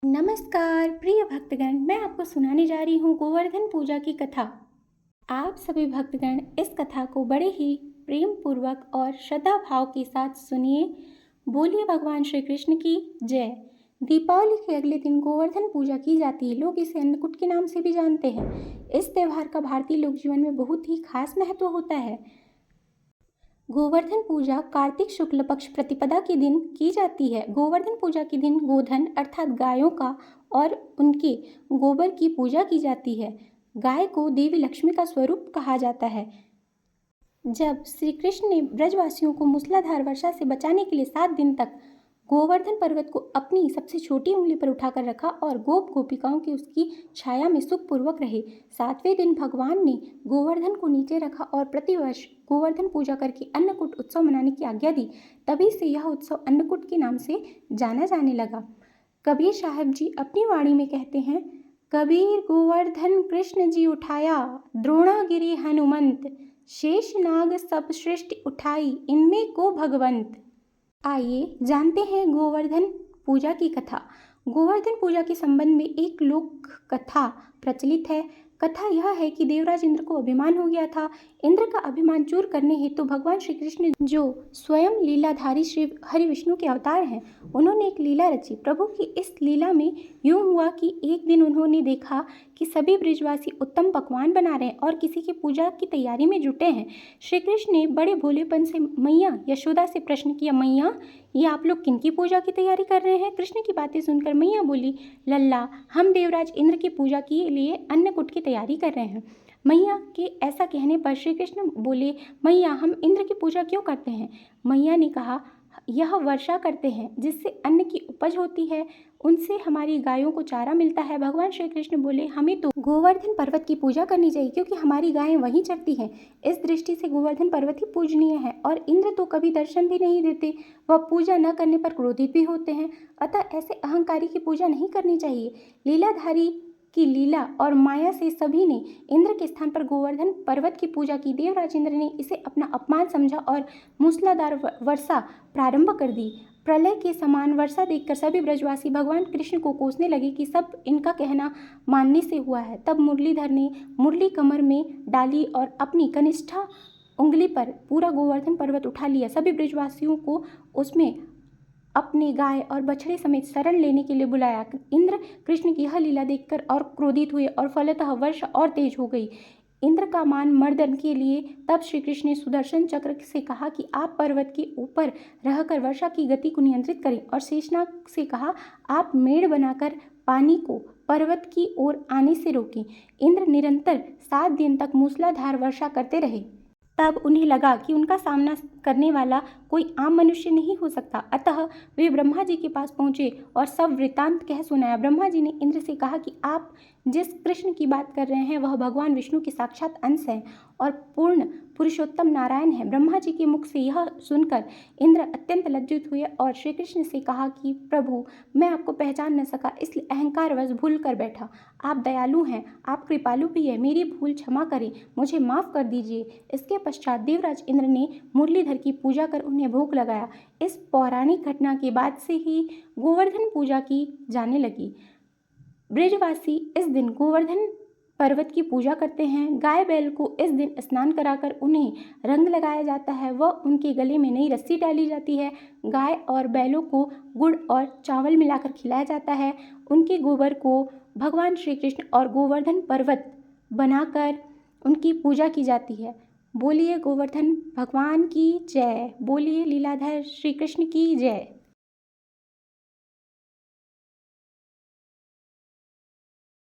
नमस्कार प्रिय भक्तगण, मैं आपको सुनाने जा रही हूँ गोवर्धन पूजा की कथा। आप सभी भक्तगण इस कथा को बड़े ही प्रेम पूर्वक और श्रद्धा भाव के साथ सुनिए। बोलिए भगवान श्री कृष्ण की जय। दीपावली के अगले दिन गोवर्धन पूजा की जाती है। लोग इसे अन्नकूट के नाम से भी जानते हैं। इस त्यौहार का भारतीय लोक जीवन में बहुत ही खास महत्व होता है। गोवर्धन पूजा कार्तिक शुक्ल पक्ष प्रतिपदा के दिन की जाती है। गोवर्धन पूजा के दिन गोधन अर्थात गायों का और उनके गोबर की पूजा की जाती है। गाय को देवी लक्ष्मी का स्वरूप कहा जाता है। जब श्री कृष्ण ने ब्रजवासियों को मूसलाधार वर्षा से बचाने के लिए 7 दिन तक गोवर्धन पर्वत को अपनी सबसे छोटी उंगली पर उठाकर रखा और गोप गोपिकाओं के उसकी छाया में सुखपूर्वक रहे। 7वें दिन भगवान ने गोवर्धन को नीचे रखा और प्रतिवर्ष गोवर्धन पूजा करके अन्नकूट उत्सव मनाने की आज्ञा दी। तभी से यह उत्सव अन्नकूट के नाम से जाना जाने लगा। कबीर साहब जी अपनी वाणी में कहते हैं, कबीर गोवर्धन कृष्ण जी उठाया, द्रोणागिरि हनुमंत, शेष नाग सब सृष्टि उठाई, इनमें को भगवंत। आइए जानते हैं गोवर्धन पूजा की कथा। गोवर्धन पूजा के संबंध में एक लोक कथा प्रचलित है। कथा यह है कि देवराज इंद्र को अभिमान हो गया था। इंद्र का अभिमान दूर करने हेतु भगवान श्री कृष्ण, जो स्वयं लीलाधारी श्री हरि विष्णु के अवतार हैं, उन्होंने एक लीला रची। प्रभु की इस लीला में यूं हुआ कि एक दिन उन्होंने देखा कि सभी ब्रजवासी उत्तम पकवान बना रहे हैं और किसी की पूजा की तैयारी में जुटे हैं। श्री कृष्ण ने बड़े भोलेपन से मैया यशोदा से प्रश्न किया, मैया ये आप लोग किनकी पूजा की तैयारी कर रहे हैं? कृष्ण की बातें सुनकर मैया बोली, लल्ला हम देवराज इंद्र की पूजा के लिए अन्नकूट की तैयारी कर रहे हैं। मैया के ऐसा कहने पर श्री कृष्ण बोले, मैया हम इंद्र की पूजा क्यों करते हैं? मैया ने कहा, यह वर्षा करते हैं जिससे अन्न की उपज होती है, उनसे हमारी गायों को चारा मिलता है। भगवान श्री कृष्ण बोले, हमें तो गोवर्धन पर्वत की पूजा करनी चाहिए क्योंकि हमारी गायें वहीं चरती हैं। इस दृष्टि से गोवर्धन पर्वत ही पूजनीय है और इंद्र तो कभी दर्शन भी नहीं देते, वह पूजा न करने पर क्रोधित भी होते हैं। अतः ऐसे अहंकारी की पूजा नहीं करनी चाहिए। लीलाधारी की लीला और माया से सभी ने इंद्र के स्थान पर गोवर्धन पर्वत की पूजा की। देवराज इंद्र ने इसे अपना अपमान समझा और मूसलाधार वर्षा प्रारंभ कर दी। प्रलय के समान वर्षा देखकर सभी ब्रजवासी भगवान कृष्ण को कोसने लगे कि सब इनका कहना मानने से हुआ है। तब मुरलीधर ने मुरली कमर में डाली और अपनी कनिष्ठा उंगली पर पूरा गोवर्धन पर्वत उठा लिया। सभी ब्रजवासियों को उसमें अपने गाय और बछड़े समेत शरण लेने के लिए बुलाया। इंद्र कृष्ण की यह लीला देखकर और क्रोधित हुए और फलतः वर्षा और तेज हो गई। इंद्र का मान मर्दन के लिए तब श्री कृष्ण ने सुदर्शन चक्र से कहा कि आप पर्वत के ऊपर रहकर वर्षा की गति को नियंत्रित करें, और शेषनाग से कहा आप मेड़ बनाकर पानी को पर्वत की ओर आने से रोकें। इंद्र निरंतर 7 दिन तक मूसलाधार वर्षा करते रहे। तब उन्हें लगा कि उनका सामना करने वाला कोई आम मनुष्य नहीं हो सकता। अतः वे ब्रह्मा जी के पास पहुंचे और सब वृत्तांत कह सुनाया। ब्रह्मा जी ने इंद्र से कहा कि आप जिस कृष्ण की बात कर रहे हैं वह भगवान विष्णु के साक्षात अंश हैं और पूर्ण पुरुषोत्तम नारायण हैं। ब्रह्मा जी के मुख से यह सुनकर इंद्र अत्यंत लज्जित हुए और श्री कृष्ण से कहा कि प्रभु मैं आपको पहचान न सका, इसलिए अहंकारवश भूल कर बैठा। आप दयालु हैं, आप कृपालु भी हैं, मेरी भूल क्षमा करें, मुझे माफ़ कर दीजिए। इसके पश्चात देवराज इंद्र ने मुरलीधर की पूजा कर उन्हें भोग लगाया। इस पौराणिक घटना के बाद से ही गोवर्धन पूजा की जाने लगी। ब्रजवासी इस दिन गोवर्धन पर्वत की पूजा करते हैं। गाय बैल को इस दिन स्नान कराकर उन्हें रंग लगाया जाता है व उनके गले में नई रस्सी डाली जाती है। गाय और बैलों को गुड़ और चावल मिलाकर खिलाया जाता है। उनके गोबर को भगवान श्री कृष्ण और गोवर्धन पर्वत बनाकर उनकी पूजा की जाती है। बोलिए गोवर्धन भगवान की जय, बोलिए लीलाधर श्री कृष्ण की जय।